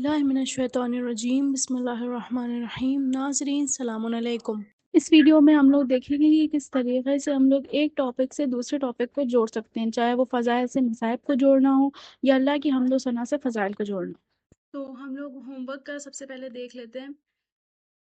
باللہ من الشیطان الرجیم بسم اللہ الرحمن الرحیم۔ ناظرین السلام علیکم۔ اس ویڈیو میں ہم لوگ دیکھیں گے کہ کس طریقے سے ہم لوگ ایک ٹاپک سے دوسرے ٹاپک کو جوڑ سکتے ہیں، چاہے وہ فضائل سے مصائب کو جوڑنا ہو یا اللہ کی حمد و ثنا سے فضائل کو جوڑنا ہو۔ تو ہم لوگ ہوم ورک کا سب سے پہلے دیکھ لیتے ہیں۔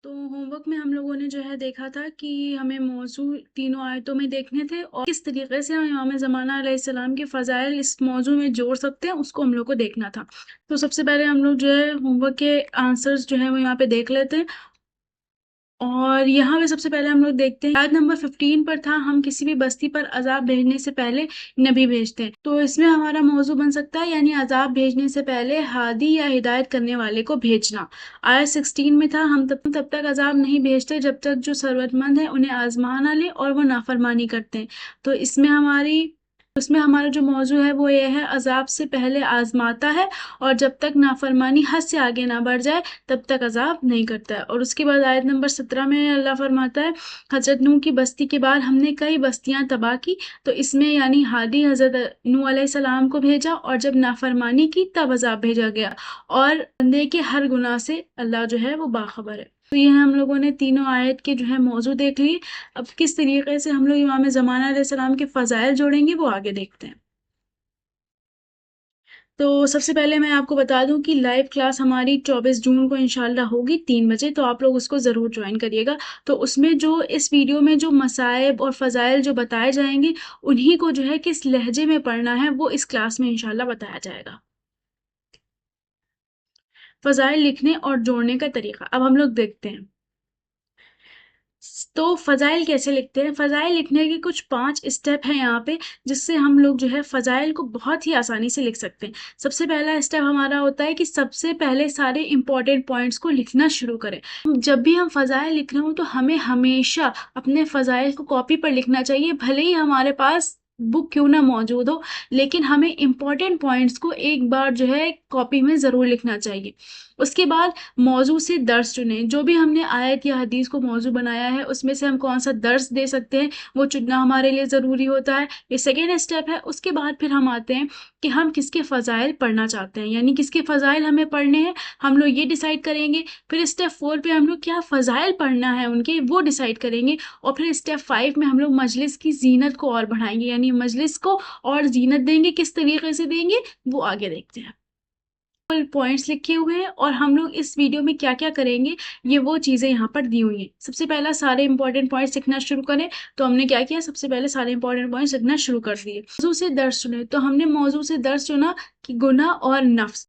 تو ہوم ورک میں ہم لوگوں نے جو ہے دیکھا تھا کہ ہمیں موضوع تینوں آیتوں میں دیکھنے تھے اور کس طریقے سے ہم امام زمانہ علیہ السلام کے فضائل اس موضوع میں جوڑ سکتے ہیں، اس کو ہم لوگ کو دیکھنا تھا۔ تو سب سے پہلے ہم لوگ جو ہے ہوم ورک کے آنسرز جو ہے وہ یہاں پہ دیکھ لیتے ہیں، اور یہاں پہ سب سے پہلے ہم لوگ دیکھتے ہیں آیت نمبر 15 پر تھا، ہم کسی بھی بستی پر عذاب بھیجنے سے پہلے نبی بھیجتے ہیں۔ تو اس میں ہمارا موضوع بن سکتا ہے یعنی عذاب بھیجنے سے پہلے ہادی یا ہدایت کرنے والے کو بھیجنا۔ آیت 16 میں تھا، ہم تب تک عذاب نہیں بھیجتے جب تک جو ثروت مند ہے انہیں آزما نہ لے اور وہ نافرمانی کرتے ہیں۔ تو اس میں ہمارا جو موضوع ہے وہ یہ ہے، عذاب سے پہلے آزماتا ہے اور جب تک نافرمانی حد سے آگے نہ بڑھ جائے تب تک عذاب نہیں کرتا ہے۔ اور اس کے بعد آیت نمبر 17 میں اللہ فرماتا ہے، حضرت نوح کی بستی کے بعد ہم نے کئی بستیاں تباہ کی۔ تو اس میں یعنی ہادی حضرت نوح علیہ السلام کو بھیجا، اور جب نافرمانی کی تب عذاب بھیجا گیا، اور بندے کے ہر گناہ سے اللہ جو ہے وہ باخبر ہے۔ تو یہ ہم لوگوں نے تینوں آیت کے جو ہے موضوع دیکھ لیے۔ اب کس طریقے سے ہم لوگ امام زمانہ علیہ السلام کے فضائل جوڑیں گے وہ آگے دیکھتے ہیں۔ تو سب سے پہلے میں آپ کو بتا دوں کہ لائیو کلاس ہماری 24 جون کو انشاءاللہ ہوگی 3 بجے، تو آپ لوگ اس کو ضرور جوائن کریے گا۔ تو اس میں جو اس ویڈیو میں جو مصائب اور فضائل جو بتائے جائیں گے انہی کو جو ہے کس لہجے میں پڑھنا ہے وہ اس کلاس میں انشاءاللہ بتایا جائے گا۔ فضائل لکھنے اور جوڑنے کا طریقہ اب ہم لوگ دیکھتے ہیں۔ تو فضائل کیسے لکھتے ہیں؟ فضائل لکھنے کے کچھ 5 اسٹیپ ہیں یہاں پہ، جس سے ہم لوگ جو ہے فضائل کو بہت ہی آسانی سے لکھ سکتے ہیں۔ سب سے پہلا اسٹیپ ہمارا ہوتا ہے کہ سب سے پہلے سارے امپورٹنٹ پوائنٹس کو لکھنا شروع کریں۔ جب بھی ہم فضائل لکھ رہے ہوں تو ہمیں ہمیشہ اپنے فضائل کو کاپی پر لکھنا چاہیے، بھلے ہی ہمارے پاس بک کیوں نہ موجود ہو، لیکن ہمیں امپورٹنٹ پوائنٹس کو ایک بار جو ہے کاپی میں ضرور لکھنا چاہیے۔ اس کے بعد موضوع سے درس چنیں، جو بھی ہم نے آیت یا حدیث کو موضوع بنایا ہے اس میں سے ہم کون سا درس دے سکتے ہیں وہ چننا ہمارے لیے ضروری ہوتا ہے۔ یہ سیکنڈ اسٹیپ ہے۔ اس کے بعد پھر ہم آتے ہیں کہ ہم کس کے فضائل پڑھنا چاہتے ہیں، یعنی کس کے فضائل ہمیں پڑھنے ہیں ہم لوگ یہ ڈیسائیڈ کریں گے۔ پھر اسٹیپ 4 پہ ہم لوگ کیا فضائل پڑھنا ہے ان کے وہ ڈیسائیڈ کریں گے، اور پھر اسٹیپ 5 میں ہم لوگ مجلس کی زینت کو اور بڑھائیں گے، یعنی مجلس کو اور زینت دیں گے، کس طریقے سے دیں گے وہ آگے دیکھتے ہیں۔ پوائنٹس لکھے ہوئے ہیں اور ہم لوگ اس ویڈیو میں کیا کیا کریں گے یہ وہ چیزیں یہاں پر دی ہوئی ہیں۔ سب سے پہلا سارے امپورٹنٹ پوائنٹس لکھنا شروع کریں، تو ہم نے کیا کیا، سب سے پہلے سارے امپورٹنٹ پوائنٹس لکھنا شروع کر دیے۔ موضوع سے درس چنے، تو ہم نے موضوع سے درس چنا کہ گناہ اور نفس۔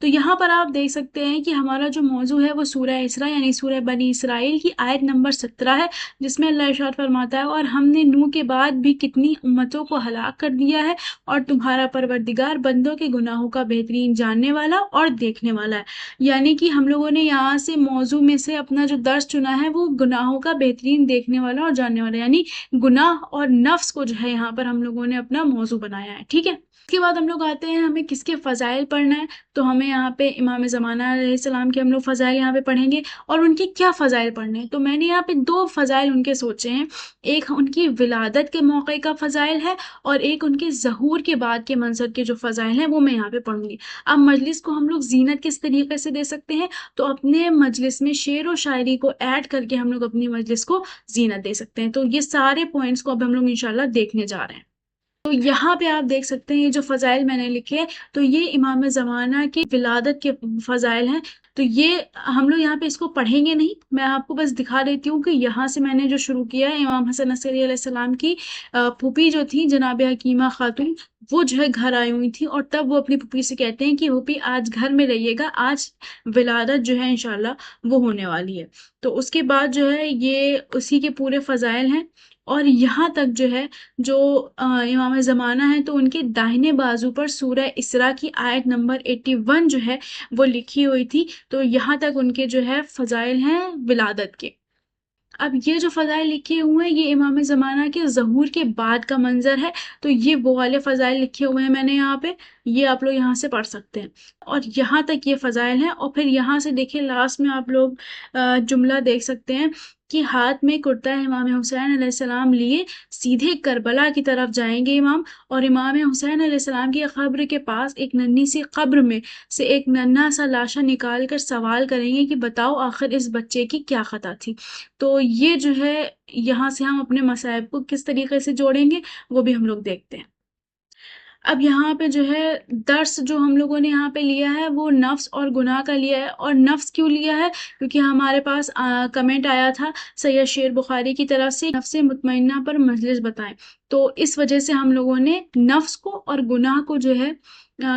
تو یہاں پر آپ دیکھ سکتے ہیں کہ ہمارا جو موضوع ہے وہ سورہ اسراء یعنی سورہ بنی اسرائیل کی آیت نمبر 17 ہے، جس میں اللہ ارشاد فرماتا ہے، اور ہم نے نوح کے بعد بھی کتنی امتوں کو ہلاک کر دیا ہے، اور تمہارا پروردگار بندوں کے گناہوں کا بہترین جاننے والا اور دیکھنے والا ہے۔ یعنی کہ ہم لوگوں نے یہاں سے موضوع میں سے اپنا جو درس چنا ہے وہ گناہوں کا بہترین دیکھنے والا اور جاننے والا، یعنی گناہ اور نفس کو جو ہے یہاں پر ہم لوگوں نے اپنا موضوع بنایا ہے، ٹھیک ہے۔ اس کے بعد ہم لوگ آتے ہیں ہمیں کس کے فضائل پڑھنا ہے، تو ہمیں یہاں پہ امام زمانہ علیہ السلام کے ہم لوگ فضائل یہاں پہ پڑھیں گے، اور ان کے کیا فضائل پڑھنے ہیں۔ تو میں نے یہاں پہ 2 فضائل ان کے سوچے ہیں، ایک ان کی ولادت کے موقع کا فضائل ہے، اور ایک ان کے ظہور کے بعد کے منظر کے جو فضائل ہیں وہ میں یہاں پہ پڑھوں گی۔ اب مجلس کو ہم لوگ زینت کس طریقے سے دے سکتے ہیں، تو اپنے مجلس میں شعر و شاعری کو ایڈ کر کے ہم لوگ اپنی مجلس کو زینت دے سکتے ہیں۔ تو یہ سارے پوائنٹس کو اب ہم لوگ انشاءاللہ دیکھنے جا رہے ہیں۔ تو یہاں پہ آپ دیکھ سکتے ہیں یہ جو فضائل میں نے لکھے، تو یہ امام زمانہ کی ولادت کے فضائل ہیں۔ تو یہ ہم لوگ یہاں پہ اس کو پڑھیں گے نہیں، میں آپ کو بس دکھا دیتی ہوں کہ یہاں سے میں نے جو شروع کیا ہے، امام حسن عسکری علیہ السلام کی پھوپھی جو تھی جناب حکیمہ خاتون، وہ جو ہے گھر آئی ہوئی تھی، اور تب وہ اپنی پھوپھی سے کہتے ہیں کہ پھوپھی آج گھر میں رہیے گا، آج ولادت جو ہے انشاءاللہ وہ ہونے والی ہے۔ تو اس کے بعد جو ہے یہ اسی کے پورے فضائل ہیں، اور یہاں تک جو ہے جو امام زمانہ ہیں تو ان کے داہنے بازو پر سورہ اسراء کی آیت نمبر 81 جو ہے وہ لکھی ہوئی تھی۔ تو یہاں تک ان کے جو ہے فضائل ہیں ولادت کے۔ اب یہ جو فضائل لکھے ہوئے ہیں یہ امام زمانہ کے ظہور کے بعد کا منظر ہے، تو یہ وہ والے فضائل لکھے ہوئے ہیں میں نے یہاں پہ۔ یہ آپ لوگ یہاں سے پڑھ سکتے ہیں، اور یہاں تک یہ فضائل ہیں۔ اور پھر یہاں سے دیکھیں لاسٹ میں آپ لوگ جملہ دیکھ سکتے ہیں کہ ہاتھ میں کرتا ہے امام حسین علیہ السلام لیے سیدھے کربلا کی طرف جائیں گے امام، اور امام حسین علیہ السلام کی قبر کے پاس ایک ننھی سی قبر میں سے ایک ننھا سا لاشا نکال کر سوال کریں گے کہ بتاؤ آخر اس بچے کی کیا خطا تھی۔ تو یہ جو ہے یہاں سے ہم اپنے مصائب کو کس طریقے سے جوڑیں گے وہ بھی ہم لوگ دیکھتے ہیں۔ اب یہاں پہ جو ہے درس جو ہم لوگوں نے یہاں پہ لیا ہے وہ نفس اور گناہ کا لیا ہے۔ اور نفس کیوں لیا ہے؟ کیونکہ ہمارے پاس کمنٹ آیا تھا سید شیر بخاری کی طرف سے، نفس مطمئنہ پر مجلس بتائیں، تو اس وجہ سے ہم لوگوں نے نفس کو اور گناہ کو جو ہے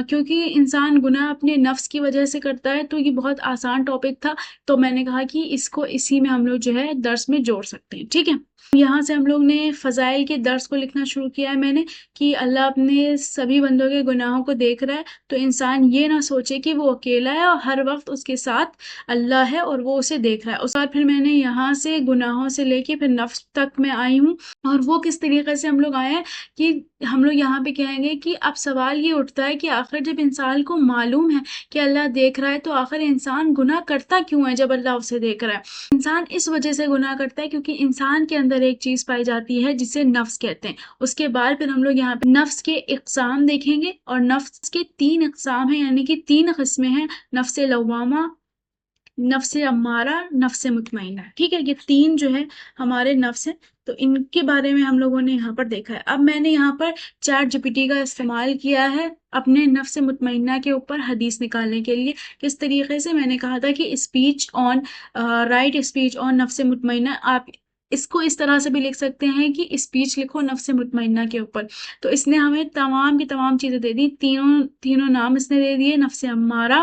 کیونکہ انسان گناہ اپنے نفس کی وجہ سے کرتا ہے، تو یہ بہت آسان ٹاپک تھا، تو میں نے کہا کہ اس کو اسی میں ہم لوگ جو ہے درس میں جوڑ سکتے ہیں، ٹھیک ہے۔ یہاں سے ہم لوگ نے فضائل کے درس کو لکھنا شروع کیا ہے میں نے، کہ اللہ اپنے سبھی بندوں کے گناہوں کو دیکھ رہا ہے، تو انسان یہ نہ سوچے کہ وہ اکیلا ہے اور ہر وقت اس کے ساتھ اللہ ہے اور وہ اسے دیکھ رہا ہے۔ اس بعد پھر میں نے یہاں سے گناہوں سے لے کے پھر نفس تک میں آئی ہوں، اور وہ کس طریقے سے ہم لوگ آئے ہیں کہ ہم لوگ یہاں پہ کہیں گے کہ اب سوال یہ اٹھتا ہے کہ آخر جب انسان کو معلوم ہے کہ اللہ دیکھ رہا ہے تو آخر انسان گناہ کرتا کیوں ہے جب اللہ اسے دیکھ رہا ہے؟ انسان اس وجہ سے گناہ کرتا ہے کیونکہ انسان کے اندر ایک چیز پائی جاتی ہے جسے نفس کہتے ہیں۔ اس کے بعد پھر ہم لوگ یہاں پہ نفس کے اقسام دیکھیں گے، اور نفس کے 3 اقسام ہیں، یعنی کہ 3 قسمیں ہیں: نفس لوامہ، نفس امارہ، نفس مطمئنہ، ٹھیک ہے۔ یہ 3 جو ہے ہمارے نفس ہیں، تو ان کے بارے میں ہم لوگوں نے یہاں پر دیکھا ہے۔ اب میں نے یہاں پر چیٹ جی پی ٹی کا استعمال کیا ہے اپنے نفس مطمئنہ کے اوپر حدیث نکالنے کے لیے۔ کس طریقے سے؟ میں نے کہا تھا کہ اسپیچ آن رائٹ اسپیچ آن نفس مطمئنہ، آپ اس کو اس طرح سے بھی لکھ سکتے ہیں کہ اسپیچ لکھو نفس مطمئنہ کے اوپر۔ تو اس نے ہمیں تمام کی تمام چیزیں دے دی، تینوں نام اس نے دے دیے: نفس امارہ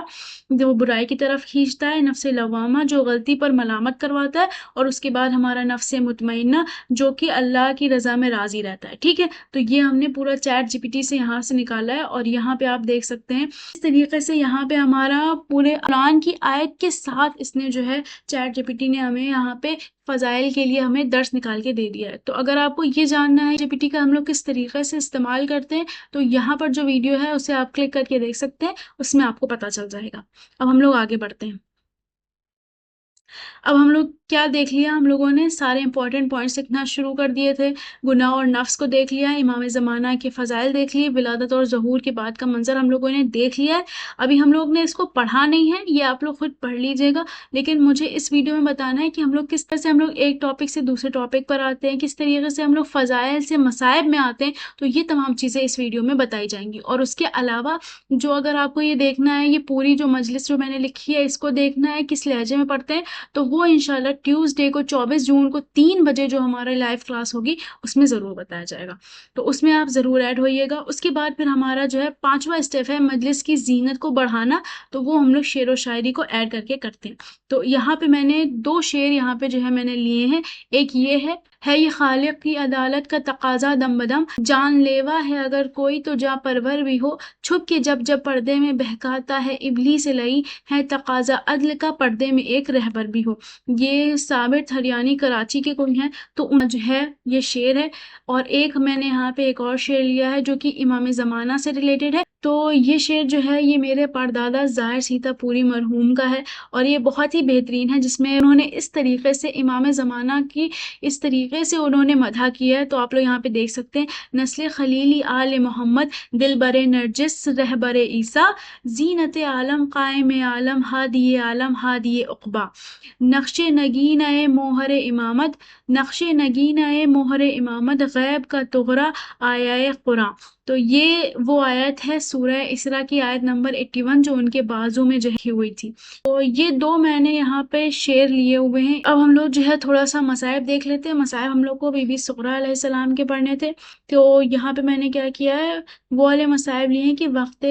جو برائی کی طرف کھینچتا ہے، نفس لوامہ جو غلطی پر ملامت کرواتا ہے، اور اس کے بعد ہمارا نفس مطمئنہ جو کہ اللہ کی رضا میں راضی رہتا ہے، ٹھیک ہے۔ تو یہ ہم نے پورا چیٹ جی پی ٹی سے یہاں سے نکالا ہے، اور یہاں پہ آپ دیکھ سکتے ہیں اس طریقے سے یہاں پہ ہمارا پورے قرآن کی آیت کے ساتھ اس نے جو ہے چیٹ جی پی ٹی نے ہمیں یہاں پہ فضائل کے لیے ہمیں درس نکال کے دے دیا ہے۔ تو اگر آپ کو یہ جاننا ہے جی پی ٹی کا ہم لوگ کس طریقے سے استعمال کرتے ہیں، تو یہاں پر جو ویڈیو ہے اسے آپ کلک کر کے دیکھ سکتے ہیں، اس میں آپ کو پتہ چل جائے گا۔ اب ہم لوگ آگے بڑھتے ہیں۔ اب ہم لوگ کیا دیکھ لیا؟ ہم لوگوں نے سارے امپورٹنٹ پوائنٹس لکھنا شروع کر دیے تھے، گناہ اور نفس کو دیکھ لیا، امام زمانہ کے فضائل دیکھ لیے، ولادت اور ظہور کے بعد کا منظر ہم لوگوں نے دیکھ لیا ہے۔ ابھی ہم لوگ نے اس کو پڑھا نہیں ہے، یہ آپ لوگ خود پڑھ لیجئے گا، لیکن مجھے اس ویڈیو میں بتانا ہے کہ ہم لوگ کس طرح سے ہم لوگ ایک ٹاپک سے دوسرے ٹاپک پر آتے ہیں، کس طریقے سے ہم لوگ فضائل سے مصائب میں آتے ہیں، تو یہ تمام چیزیں اس ویڈیو میں بتائی جائیں گی۔ اور اس کے علاوہ جو اگر آپ کو یہ دیکھنا ہے، یہ پوری جو مجلس جو میں نے لکھی ہے اس کو دیکھنا ہے کس لہجے میں پڑھتے ہیں، تو وہ انشاءاللہ ٹیوزڈے کو 24 جون کو 3 بجے جو ہمارے لائیو کلاس ہوگی اس میں ضرور بتایا جائے گا، تو اس میں آپ ضرور ایڈ ہوئیے گا۔ اس کے بعد پھر ہمارا جو ہے 5واں اسٹیپ ہے مجلس کی زینت کو بڑھانا، تو وہ ہم لوگ شعر و شاعری کو ایڈ کر کے کرتے ہیں۔ تو یہاں پہ میں نے 2 شعر یہاں پہ جو ہے میں نے لیے ہیں، ایک یہ ہے یہ خالق کی عدالت کا تقاضا دم بدم، جان لیوا ہے اگر کوئی تو جا پرور بھی ہو، چھپ کے جب جب پردے میں بہکاتا ہے ابلیس لئی، ہے تقاضا عدل کا پردے میں ایک رہبر بھی ہو۔ یہ ثابت ہریانی کراچی کے کوئی ہیں، تو ان جو ہے یہ شعر ہے۔ اور ایک میں نے یہاں پہ ایک اور شعر لیا ہے جو کہ امام زمانہ سے ریلیٹڈ ہے، تو یہ شعر جو ہے یہ میرے پردادا ظاہر سیتا پوری مرحوم کا ہے، اور یہ بہت ہی بہترین ہے، جس میں انہوں نے اس طریقے سے امام زمانہ کی اس طریقے سے انہوں نے مدح کیا ہے، تو آپ لوگ یہاں پہ دیکھ سکتے ہیں: نسل خلیلی آل محمد، دل بر نرجس رہبر عیسیٰ، زینت عالم قائم عالم ہادی عالم ہادی عقبہ، نقش نگین اے موہر امامت، نقش نگین اے موہر امامت، غیب کا تغرا آیا قرآن۔ تو یہ وہ آیت ہے سورہ اسراء کی آیت نمبر 81 جو ان کے بازو میں جو لکھی ہوئی تھی۔ تو یہ 2 میں نے یہاں پہ شعر لیے ہوئے ہیں۔ اب ہم لوگ جو ہے تھوڑا سا مصائب دیکھ لیتے ہیں۔ مصائب ہم لوگ کو بی بی سغرا علیہ السلام کے پڑھنے تھے، تو یہاں پہ میں نے کیا کیا ہے، وہ والے مصائب لیے ہیں کہ وقت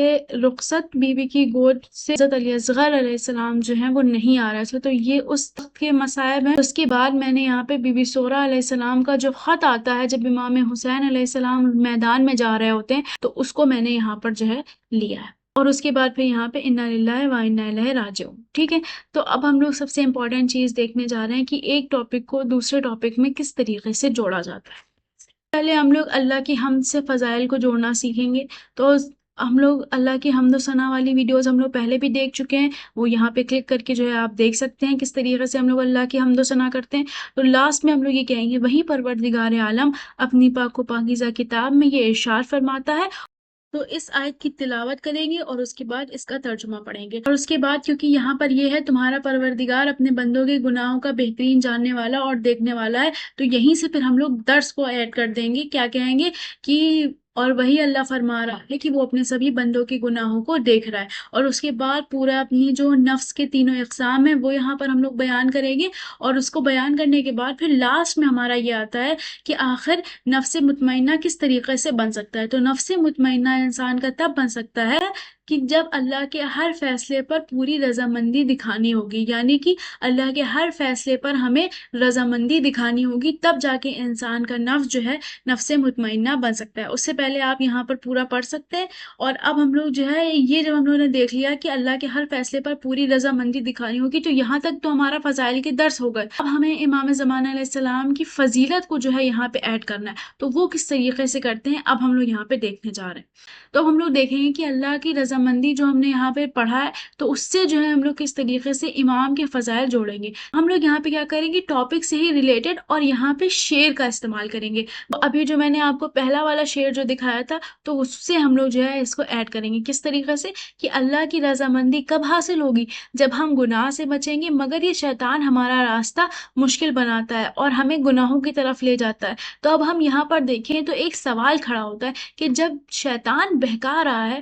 رخصت بی بی کی گود سے حضرت علی اصغر علیہ السلام جو ہیں وہ نہیں آ رہے تھے، تو یہ اس وقت کے مصائب ہیں۔ اس کے بعد میں نے یہاں پہ بی بی سغرا علیہ السلام کا جو خط آتا ہے جب امام حسین علیہ السلام میدان میں جا رہے ہوتے ہیں، تو اس کو میں نے یہاں پر جو ہے لیا ہے۔ اور اس کے بعد پھر یہاں پہ انا للہ و انا الیہ راجعون، ٹھیک ہے۔ تو اب ہم لوگ سب سے امپورٹنٹ چیز دیکھنے جا رہے ہیں کہ ایک ٹاپک کو دوسرے ٹاپک میں کس طریقے سے جوڑا جاتا ہے۔ پہلے ہم لوگ اللہ کی حمد سے فضائل کو جوڑنا سیکھیں گے۔ تو ہم لوگ اللہ کی حمد و ثنا والی ویڈیوز ہم لوگ پہلے بھی دیکھ چکے ہیں، وہ یہاں پہ کلک کر کے جو ہے آپ دیکھ سکتے ہیں کس طریقے سے ہم لوگ اللہ کی حمد و ثنا کرتے ہیں۔ تو لاسٹ میں ہم لوگ یہ کہیں گے، وہی پروردگار عالم اپنی پاک و پاکیزہ کتاب میں یہ ارشاد فرماتا ہے۔ تو اس آیت کی تلاوت کریں گے اور اس کے بعد اس کا ترجمہ پڑھیں گے، اور اس کے بعد کیونکہ یہاں پر یہ ہے تمہارا پروردگار اپنے بندوں کے گناہوں کا بہترین جاننے والا اور دیکھنے والا ہے، تو یہیں سے پھر ہم لوگ درس کو ایڈ کر دیں گے، کیا کہیں گے کہ اور وہی اللہ فرما رہا ہے کہ وہ اپنے سبھی بندوں کے گناہوں کو دیکھ رہا ہے، اور اس کے بعد پورا اپنی جو نفس کے تینوں اقسام ہیں وہ یہاں پر ہم لوگ بیان کریں گے، اور اس کو بیان کرنے کے بعد پھر لاسٹ میں ہمارا یہ آتا ہے کہ آخر نفس مطمئنہ کس طریقے سے بن سکتا ہے۔ تو نفس مطمئنہ انسان کا تب بن سکتا ہے کہ جب اللہ کے ہر فیصلے پر پوری رضامندی دکھانی ہوگی، یعنی کہ اللہ کے ہر فیصلے پر ہمیں رضامندی دکھانی ہوگی، تب جا کے انسان کا نفس جو ہے نفس مطمئنہ بن سکتا ہے۔ اس سے پہلے آپ یہاں پر پورا پڑھ سکتے ہیں، اور اب ہم لوگ جو ہے یہ جب ہم لوگوں نے دیکھ لیا کہ اللہ کے ہر فیصلے پر پوری رضامندی دکھانی ہوگی، تو یہاں تک تو ہمارا فضائل کے درس ہو گئے۔ اب ہمیں امام زمانہ علیہ السلام کی فضیلت کو جو ہے یہاں پہ ایڈ کرنا ہے، تو وہ کس طریقے سے کرتے ہیں اب ہم لوگ یہاں پہ دیکھنے جا رہے ہیں۔ تو ہم لوگ دیکھیں گے کہ اللہ کی رضامندی جو ہم نے یہاں پہ پڑھا ہے، تو اس سے جو ہے ہم لوگ کس طریقے سے امام کے فضائل جوڑیں گے۔ ہم لوگ یہاں پہ کیا کریں گے، ٹاپک سے ہی ریلیٹڈ، اور یہاں پہ شعر کا استعمال کریں گے۔ ابھی جو میں نے آپ کو پہلا والا شعر جو دکھایا تھا، تو اس سے ہم لوگ جو ہے اس کو ایڈ کریں گے، کس طریقے سے کہ اللہ کی رضامندی کب حاصل ہوگی، جب ہم گناہ سے بچیں گے، مگر یہ شیطان ہمارا راستہ مشکل بناتا ہے اور ہمیں گناہوں کی طرف لے جاتا ہے۔ تو اب ہم یہاں پر دیکھیں تو ایک سوال کھڑا ہوتا ہے کہ جب شیطان بہکا رہا ہے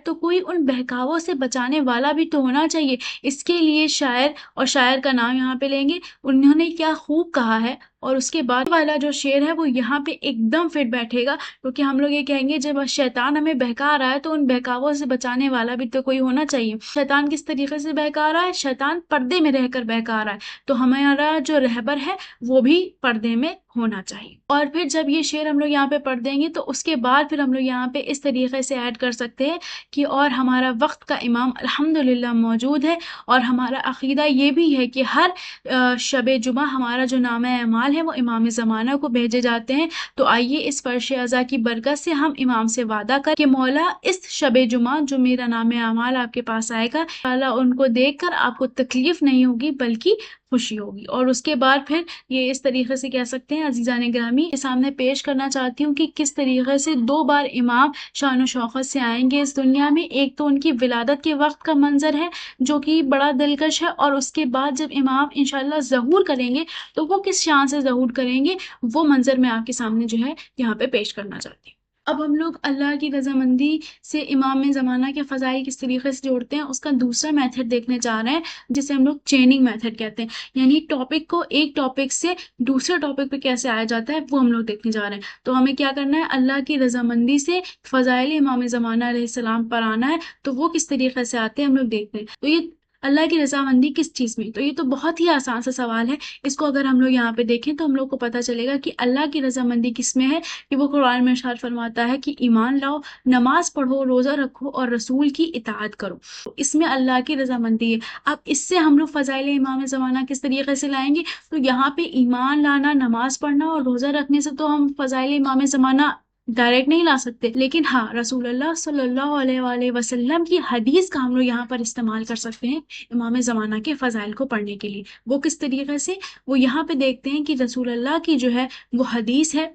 تو کوئی ان بہکاووں سے بچانے والا بھی تو ہونا چاہیے۔ اس کے لیے شاعر، اور شاعر کا نام یہاں پہ لیں گے، انہوں نے کیا خوب کہا ہے، اور اس کے بعد والا جو شعر ہے وہ یہاں پہ ایک دم فٹ بیٹھے گا، کیونکہ ہم لوگ یہ کہیں گے جب شیطان ہمیں بہکا رہا ہے تو ان بہکاووں سے بچانے والا بھی تو کوئی ہونا چاہیے۔ شیطان کس طریقے سے بہکا رہا ہے، شیطان پردے میں رہ کر بہکا رہا ہے، تو ہمارا جو رہبر ہے وہ بھی پردے میں ہونا چاہیے۔ اور پھر جب یہ شعر ہم لوگ یہاں پہ پڑھ دیں گے تو اس کے بعد پھر ہم لوگ یہاں پہ اس طریقے سے ایڈ کر سکتے ہیں کہ اور ہمارا وقت کا امام الحمدللہ موجود ہے، اور ہمارا عقیدہ یہ بھی ہے کہ ہر شب جمعہ ہمارا جو نامہ اعمال ہے وہ امام زمانہ کو بھیجے جاتے ہیں۔ تو آئیے اس فرش ازا کی برکت سے ہم امام سے وعدہ کر کہ مولا اس شب جمعہ جو میرا نام اعمال آپ کے پاس آئے گا، اللہ ان کو دیکھ کر آپ کو تکلیف نہیں ہوگی بلکہ خوشی ہوگی۔ اور اس کے بعد پھر یہ اس طریقے سے کہہ سکتے ہیں، عزیزان گرامی کے سامنے پیش کرنا چاہتی ہوں کہ کس طریقے سے دو بار امام شان و شوکت سے آئیں گے اس دنیا میں۔ ایک تو ان کی ولادت کے وقت کا منظر ہے جو کہ بڑا دلکش ہے، اور اس کے بعد جب امام انشاءاللہ ظہور کریں گے تو وہ کس شان سے ظہور کریں گے، وہ منظر میں آپ کے سامنے جو ہے یہاں پہ پیش کرنا چاہتی ہوں۔ اب ہم لوگ اللہ کی رضامندی سے امام زمانہ کے فضائل کس طریقے سے جوڑتے ہیں، اس کا دوسرا میتھڈ دیکھنے جا رہے ہیں، جسے ہم لوگ چیننگ میتھڈ کہتے ہیں، یعنی ٹاپک کو ایک ٹاپک سے دوسرے ٹاپک پہ کیسے آیا جاتا ہے وہ ہم لوگ دیکھنے جا رہے ہیں۔ تو ہمیں کیا کرنا ہے، اللہ کی رضامندی سے فضائل امام زمانہ علیہ السلام پر آنا ہے، تو وہ کس طریقے سے آتے ہیں ہم لوگ دیکھتے ہیں۔ تو یہ اللہ کی رضامندی کس چیز میں، تو یہ تو بہت ہی آسان سا سوال ہے، اس کو اگر ہم لوگ یہاں پہ دیکھیں تو ہم لوگ کو پتہ چلے گا کہ اللہ کی رضامندی کس میں ہے، کہ وہ قرآن میں ارشاد فرماتا ہے کہ ایمان لاؤ، نماز پڑھو، روزہ رکھو اور رسول کی اطاعت کرو، تو اس میں اللہ کی رضامندی ہے۔ اب اس سے ہم لوگ فضائل امام زمانہ کس طریقے سے لائیں گے، تو یہاں پہ ایمان لانا، نماز پڑھنا اور روزہ رکھنے سے تو ہم فضائل امام زمانہ ڈائریکٹ نہیں لا سکتے، لیکن ہاں رسول اللہ صلی اللہ علیہ وآلہ وسلم کی حدیث کا ہم لوگ یہاں پر استعمال کر سکتے ہیں امام زمانہ کے فضائل کو پڑھنے کے لیے۔ وہ کس طریقے سے، وہ یہاں پہ دیکھتے ہیں کہ رسول اللہ کی جو ہے وہ حدیث ہے،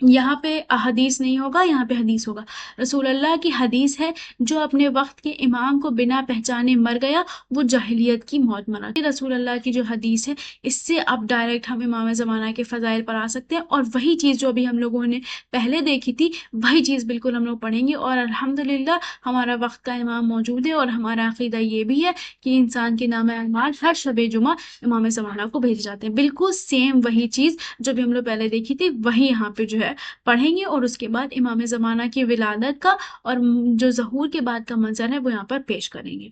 یہاں پہ احادیث نہیں ہوگا، یہاں پہ حدیث ہوگا۔ رسول اللہ کی حدیث ہے، جو اپنے وقت کے امام کو بنا پہچانے مر گیا وہ جاہلیت کی موت مرا۔ رسول اللہ کی جو حدیث ہے، اس سے اب ڈائریکٹ ہم امام زمانہ کے فضائل پر آ سکتے ہیں، اور وہی چیز جو ابھی ہم لوگوں نے پہلے دیکھی تھی وہی چیز بالکل ہم لوگ پڑھیں گے، اور الحمدللہ ہمارا وقت کا امام موجود ہے، اور ہمارا عقیدہ یہ بھی ہے کہ انسان کے نام اعمال ہر شب جمعہ امام زمانہ کو بھیجے جاتے ہیں۔ بالکل سیم وہی چیز جو بھی ہم لوگ پہلے دیکھی تھی وہی یہاں پہ جو ہے پڑھیں گے، اور اس کے بعد امام زمانہ کی ولادت کا اور جو ظہور کے بعد کا منظر ہے وہ یہاں پر پیش کریں گے۔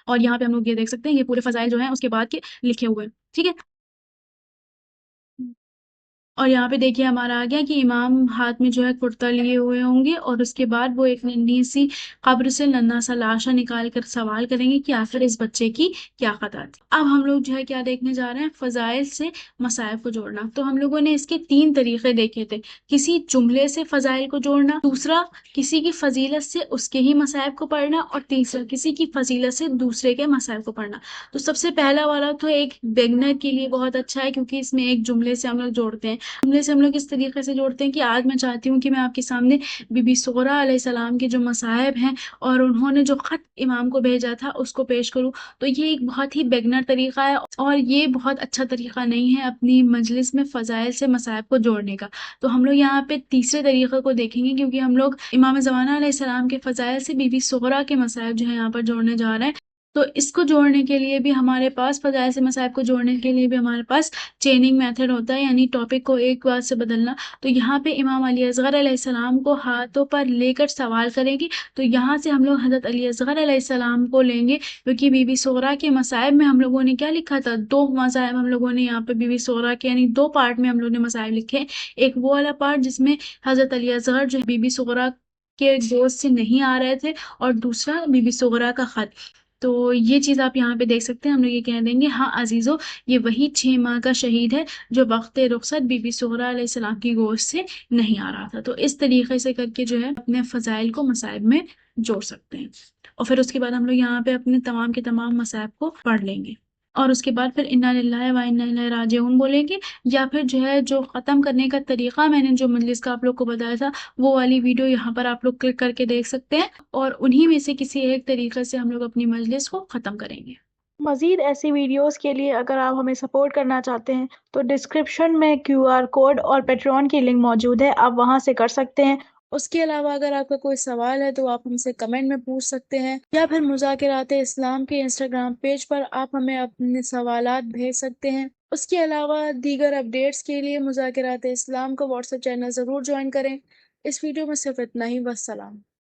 اور یہاں پہ ہم لوگ یہ دیکھ سکتے ہیں، یہ پورے فضائل جو ہیں اس کے بعد کے لکھے ہوئے ہیں، ٹھیک ہے۔ اور یہاں پہ دیکھیے ہمارا آ گیا کہ امام ہاتھ میں جو ہے کرتا لیے ہوئے ہوں گے، اور اس کے بعد وہ ایک ننھی سی قبر سے ننھا سا لاشا نکال کر سوال کریں گے کہ آخر اس بچے کی کیا خطا تھی۔ اب ہم لوگ جو ہے کیا دیکھنے جا رہے ہیں، فضائل سے مصائب کو جوڑنا۔ تو ہم لوگوں نے اس کے 3 طریقے دیکھے تھے، کسی جملے سے فضائل کو جوڑنا، دوسرا کسی کی فضیلت سے اس کے ہی مصائب کو پڑھنا، اور تیسرا کسی کی فضیلت سے دوسرے کے مصائب کو پڑھنا۔ تو سب سے پہلا والا تو ایک بگنر کے لیے بہت اچھا ہے، کیونکہ اس میں ایک جملے سے ہم لوگ جوڑتے ہیں۔ جملے سے ہم لوگ اس طریقے سے جوڑتے ہیں کہ آج میں چاہتی ہوں کہ میں آپ کے سامنے بی بی سغرا علیہ السلام کے جو مصائب ہیں اور انہوں نے جو خط امام کو بھیجا تھا اس کو پیش کروں۔ تو یہ ایک بہت ہی بگنر طریقہ ہے، اور یہ بہت اچھا طریقہ نہیں ہے اپنی مجلس میں فضائل سے مصائب کو جوڑنے کا۔ تو ہم لوگ یہاں پہ تیسرے طریقے کو دیکھیں گے، کیونکہ ہم لوگ امام زمانہ علیہ السلام کے فضائل سے بی بی سغرا کے مصائب جو ہے یہاں پر جوڑنے جا رہے ہیں۔ تو اس کو جوڑنے کے لیے بھی ہمارے پاس، فضائل سے مصائب کو جوڑنے کے لیے بھی ہمارے پاس چیننگ میتھڈ ہوتا ہے، یعنی ٹاپک کو ایک بات سے بدلنا۔ تو یہاں پہ امام علی اصغر علیہ السلام کو ہاتھوں پر لے کر سوال کریں گے، تو یہاں سے ہم لوگ حضرت علی اصغر علیہ السلام کو لیں گے، کیونکہ بی بی سغرا کے مصائب میں ہم لوگوں نے کیا لکھا تھا، 2 مصائب ہم لوگوں نے یہاں پہ بی بی سغرا کے یعنی 2 پارٹ میں ہم لوگوں نے مصائب لکھے۔ ایک وہ والا پارٹ جس میں حضرت علی اصغر جو بی بی سغرا کے گوشت سے نہیں آ رہے تھے، اور دوسرا بی بی سغرا کا خط۔ تو یہ چیز آپ یہاں پہ دیکھ سکتے ہیں، ہم لوگ یہ کہہ دیں گے ہاں عزیزو، یہ وہی 6 ماہ کا شہید ہے جو وقت رخصت بی بی سغرا علیہ السلام کی گوشت سے نہیں آ رہا تھا۔ تو اس طریقے سے کر کے جو ہے اپنے فضائل کو مصائب میں جوڑ سکتے ہیں، اور پھر اس کے بعد ہم لوگ یہاں پہ اپنے تمام کے تمام مصائب کو پڑھ لیں گے، اور اس کے بعد پھر انا للہ و انا الیہ راجعون بولیں گے، یا پھر جو ہے جو ختم کرنے کا طریقہ میں نے جو مجلس کا آپ لوگ کو بتایا تھا، وہ والی ویڈیو یہاں پر آپ لوگ کلک کر کے دیکھ سکتے ہیں، اور انہی میں سے کسی ایک طریقے سے ہم لوگ اپنی مجلس کو ختم کریں گے۔ مزید ایسی ویڈیوز کے لیے اگر آپ ہمیں سپورٹ کرنا چاہتے ہیں تو ڈسکرپشن میں QR کوڈ اور پیٹرون کی لنک موجود ہے، آپ وہاں سے کر سکتے ہیں۔ اس کے علاوہ اگر آپ کا کوئی سوال ہے تو آپ ہم سے کمنٹ میں پوچھ سکتے ہیں، یا پھر مذاکرات اسلام کے انسٹاگرام پیج پر آپ ہمیں اپنے سوالات بھیج سکتے ہیں۔ اس کے علاوہ دیگر اپڈیٹس کے لیے مذاکرات اسلام کو واٹس ایپ چینل ضرور جوائن کریں۔ اس ویڈیو میں صرف اتنا ہی، والسلام۔